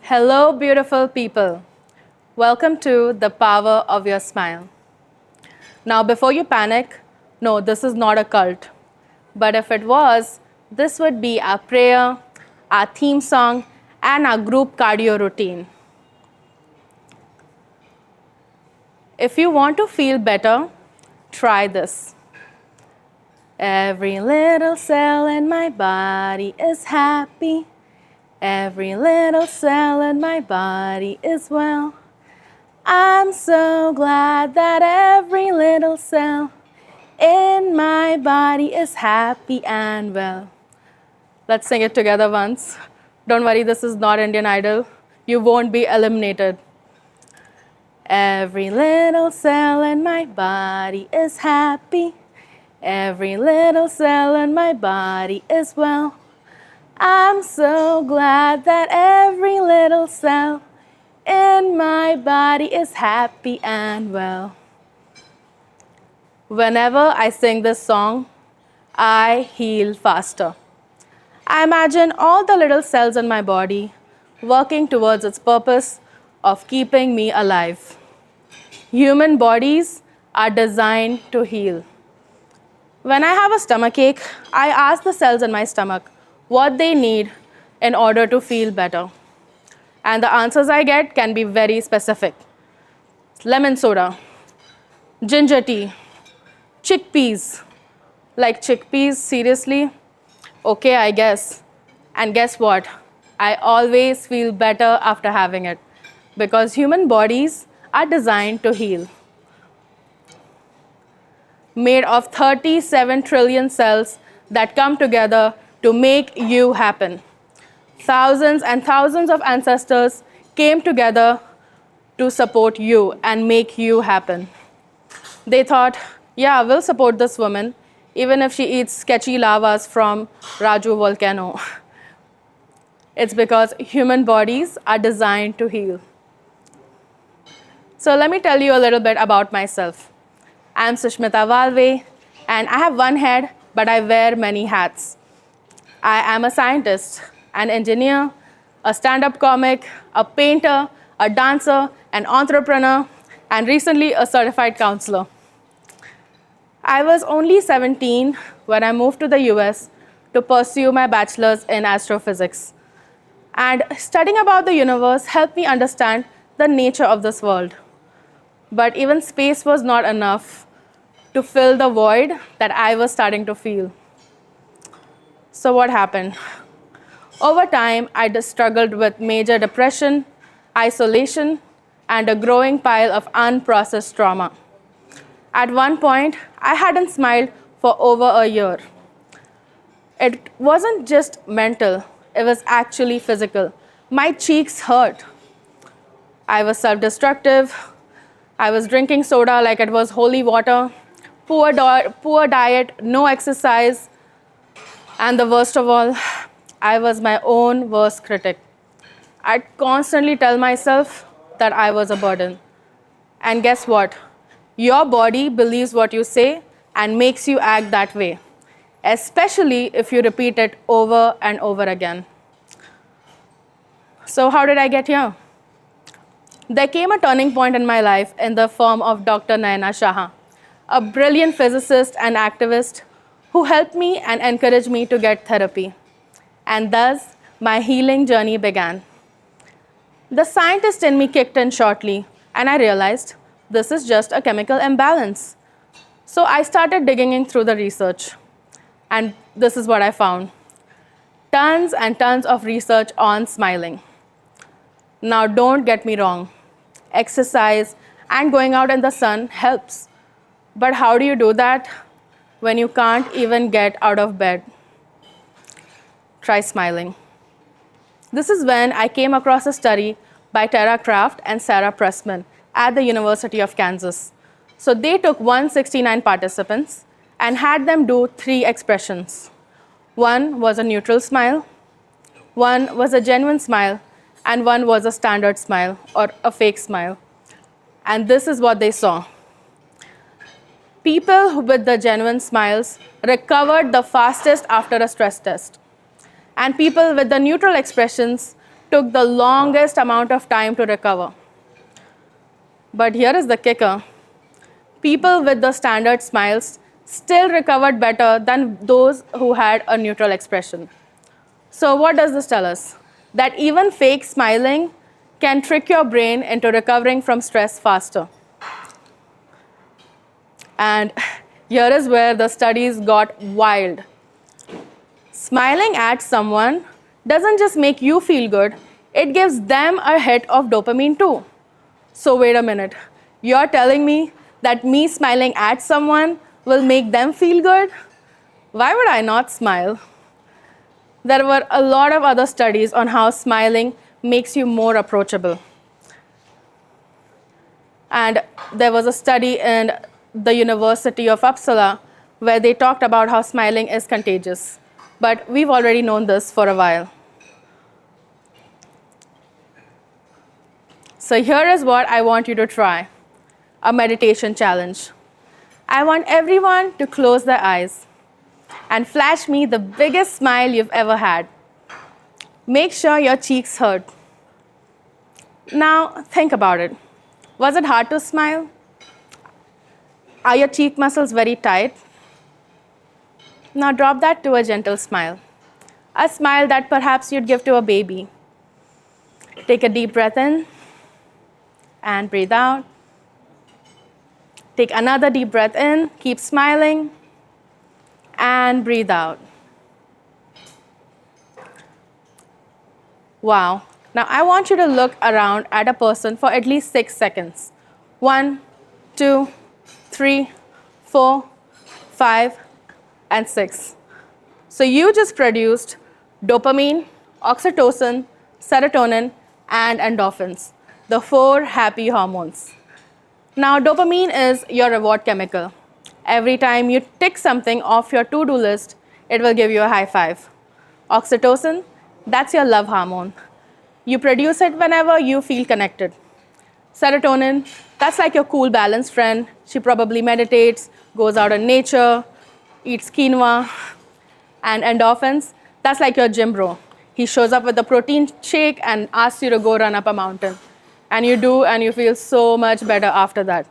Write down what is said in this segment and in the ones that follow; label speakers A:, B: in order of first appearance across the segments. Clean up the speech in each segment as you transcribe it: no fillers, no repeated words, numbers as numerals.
A: Hello, beautiful people. Welcome to the power of your smile. Now, before you panic, no, this is not a cult. But if it was, this would be our prayer, our theme song, and our group cardio routine. If you want to feel better, try this. Every little cell in my body is happy. Every little cell in my body is well. I'm so glad that every little cell in my body is happy and well. Let's sing it together once. Don't worry, this is not Indian Idol. You won't be eliminated. Every little cell in my body is happy. Every little cell in my body is well. I'm so glad that every little cell in my body is happy and well. Whenever I sing this song, I heal faster. I imagine all the little cells in my body working towards its purpose of keeping me alive. Human bodies are designed to heal. When I have a stomachache, I ask the cells in my stomach what they need in order to feel better. And the answers I get can be very specific. Lemon soda, ginger tea, chickpeas. Like chickpeas, seriously? Okay, I guess. And guess what? I always feel better after having it because human bodies are designed to heal. Made of 37 trillion cells that come together to make you happen. Thousands and thousands of ancestors came together to support you and make you happen. They thought, yeah, we'll support this woman even if she eats sketchy lavas from Raju volcano. It's because human bodies are designed to heal. So let me tell you a little bit about myself. I'm Sushmita Walve, and I have one head, but I wear many hats. I am a scientist, an engineer, a stand-up comic, a painter, a dancer, an entrepreneur, and recently a certified counselor. I was only 17 when I moved to the US to pursue my bachelor's in astrophysics. And studying about the universe helped me understand the nature of this world. But even space was not enough to fill the void that I was starting to feel. So what happened? Over time, I just struggled with major depression, isolation, and a growing pile of unprocessed trauma. At one point, I hadn't smiled for over a year. It wasn't just mental, it was actually physical. My cheeks hurt. I was self-destructive. I was drinking soda like it was holy water. Poor diet, no exercise. And the worst of all, I was my own worst critic. I'd constantly tell myself that I was a burden. And guess what? Your body believes what you say and makes you act that way, especially if you repeat it over and over again. So how did I get here? There came a turning point in my life in the form of Dr. Nayana Shah, a brilliant physicist and activist who helped me and encouraged me to get therapy. And thus, my healing journey began. The scientist in me kicked in shortly, and I realized this is just a chemical imbalance. So I started digging in through the research, and this is what I found. Tons and tons of research on smiling. Now, don't get me wrong. Exercise and going out in the sun helps. But how do you do that when you can't even get out of bed? Try smiling. This is when I came across a study by Tara Kraft and Sarah Pressman at the University of Kansas. So they took 169 participants and had them do 3 expressions. One was a neutral smile, one was a genuine smile, and one was a standard smile or a fake smile. And this is what they saw. People with the genuine smiles recovered the fastest after a stress test. And people with the neutral expressions took the longest amount of time to recover. But here is the kicker. People with the standard smiles still recovered better than those who had a neutral expression. So what does this tell us? That even fake smiling can trick your brain into recovering from stress faster. And here is where the studies got wild. Smiling at someone doesn't just make you feel good, it gives them a hit of dopamine too. So wait a minute, you're telling me that me smiling at someone will make them feel good? Why would I not smile? There were a lot of other studies on how smiling makes you more approachable. And there was a study in the University of Uppsala where they talked about how smiling is contagious. But we've already known this for a while. So here is what I want you to try, a meditation challenge. I want everyone to close their eyes and flash me the biggest smile you've ever had. Make sure your cheeks hurt. Now think about it. Was it hard to smile? Are your cheek muscles very tight? Now drop that to a gentle smile. A smile that perhaps you'd give to a baby. Take a deep breath in and breathe out. Take another deep breath in, keep smiling, and breathe out. Wow. Now I want you to look around at a person for at least 6 seconds. 1, 2, 3, 4, 5, and 6. So you just produced dopamine, oxytocin, serotonin, and endorphins, the 4 happy hormones. Now, dopamine is your reward chemical. Every time you tick something off your to-do list, it will give you a high five. Oxytocin, that's your love hormone. You produce it whenever you feel connected. Serotonin, that's like your cool, balanced friend. She probably meditates, goes out in nature, eats quinoa. And endorphins, that's like your gym bro. He shows up with a protein shake and asks you to go run up a mountain. And you do, and you feel so much better after that.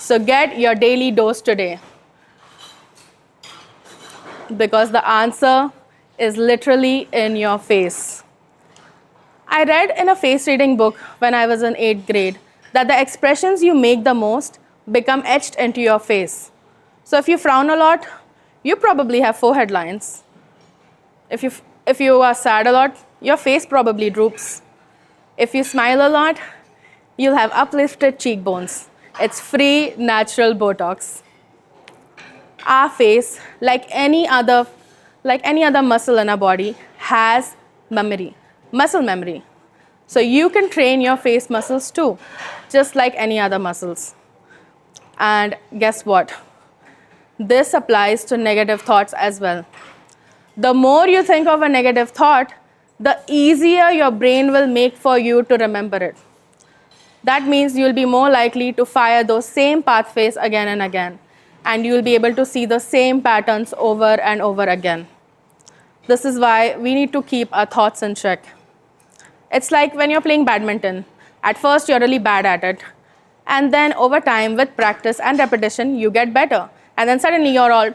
A: So get your daily dose today. Because the answer is literally in your face. I read in a face reading book when I was in 8th grade that the expressions you make the most become etched into your face. So if you frown a lot, you probably have forehead lines. If you are sad a lot, your face probably droops. If you smile a lot, you'll have uplifted cheekbones. It's free, natural Botox. Our face, like any other muscle in our body, has memory, muscle memory. So you can train your face muscles too, just like any other muscles. And guess what? This applies to negative thoughts as well. The more you think of a negative thought, the easier your brain will make for you to remember it. That means you'll be more likely to fire those same pathways again and again, and you'll be able to see the same patterns over and over again. This is why we need to keep our thoughts in check. It's like when you're playing badminton. At first, you're really bad at it. And then over time, with practice and repetition, you get better. And then suddenly you're all...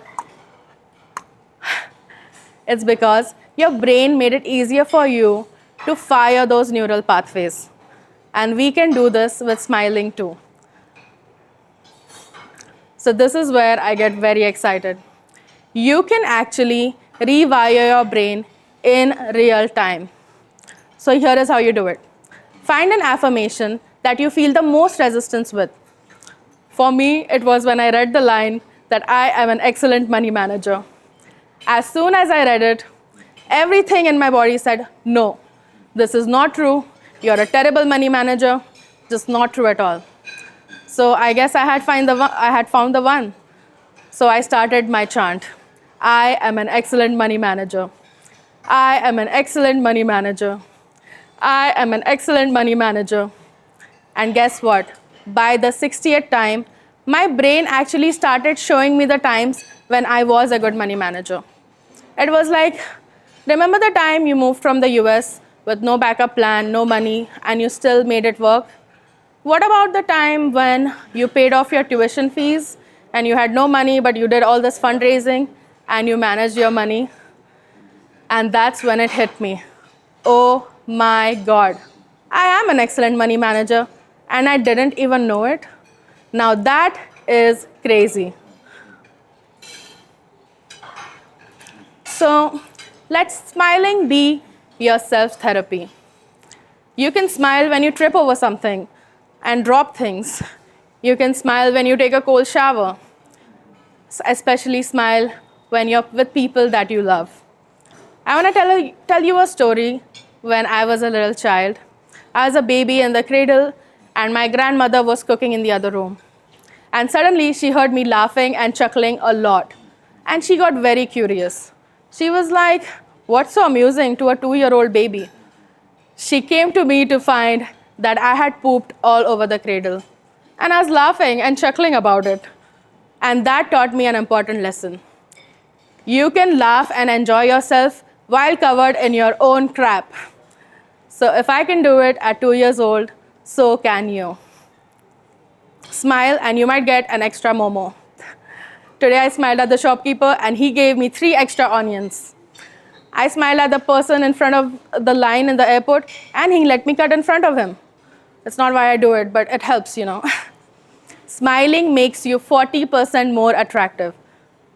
A: It's because your brain made it easier for you to fire those neural pathways. And we can do this with smiling too. So this is where I get very excited. You can actually rewire your brain in real time. So here is how you do it. Find an affirmation that you feel the most resistance with. For me, it was when I read the line that I am an excellent money manager. As soon as I read it, everything in my body said, no, this is not true. You're a terrible money manager. Just not true at all. So I guess I had found the one. So I started my chant. I am an excellent money manager. I am an excellent money manager. I am an excellent money manager. And guess what? By the 60th time, my brain actually started showing me the times when I was a good money manager. It was like, remember the time you moved from the US with no backup plan, no money, and you still made it work? What about the time when you paid off your tuition fees and you had no money, but you did all this fundraising and you managed your money? And that's when it hit me. Oh my God. I am an excellent money manager and I didn't even know it. Now that is crazy. So let smiling be your self-therapy. You can smile when you trip over something and drop things. You can smile when you take a cold shower. Especially smile when you're with people that you love. I want to tell you a story when I was a little child. I was a baby in the cradle and my grandmother was cooking in the other room. And suddenly she heard me laughing and chuckling a lot. And she got very curious. She was like, "What's so amusing to a 2-year-old baby?" She came to me to find that I had pooped all over the cradle. And I was laughing and chuckling about it. And that taught me an important lesson. You can laugh and enjoy yourself while covered in your own crap. So if I can do it at 2 years old, so can you. Smile and you might get an extra momo. Today I smiled at the shopkeeper and he gave me 3 extra onions. I smiled at the person in front of the line in the airport and he let me cut in front of him. That's not why I do it, but it helps, you know. Smiling makes you 40% more attractive.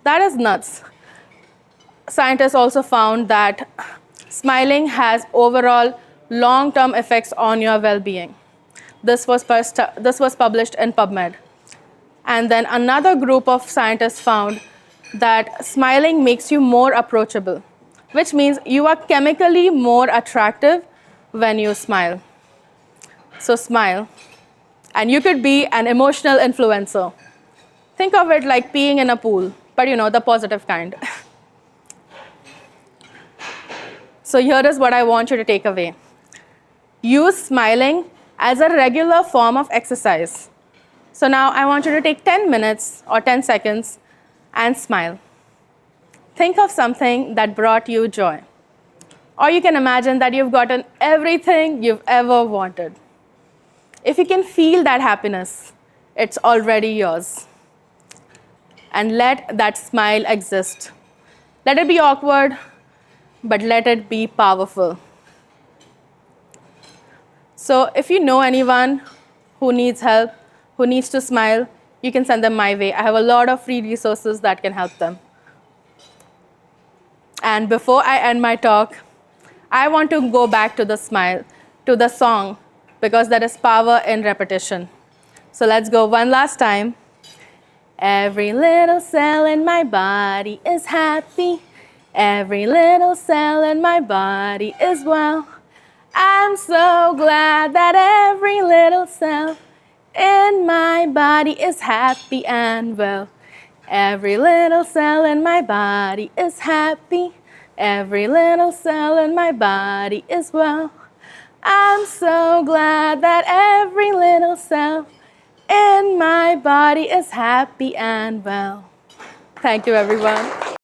A: That is nuts. Scientists also found that smiling has overall long-term effects on your well-being. This was published in PubMed. And then another group of scientists found that smiling makes you more approachable, which means you are chemically more attractive when you smile. So smile. And you could be an emotional influencer. Think of it like peeing in a pool, but you know, the positive kind. So here is what I want you to take away. Use smiling as a regular form of exercise. So now I want you to take 10 minutes or 10 seconds and smile. Think of something that brought you joy. Or you can imagine that you've gotten everything you've ever wanted. If you can feel that happiness, it's already yours. And let that smile exist. Let it be awkward, but let it be powerful. So if you know anyone who needs help, who needs to smile, you can send them my way. I have a lot of free resources that can help them. And before I end my talk, I want to go back to the smile, to the song, because there is power in repetition. So let's go one last time. Every little cell in my body is happy. Every little cell in my body is well. I'm so glad that every little cell in my body is happy and well. Every little cell in my body is happy. Every little cell in my body is well. I'm so glad that every little cell in my body is happy and well. Thank you, everyone.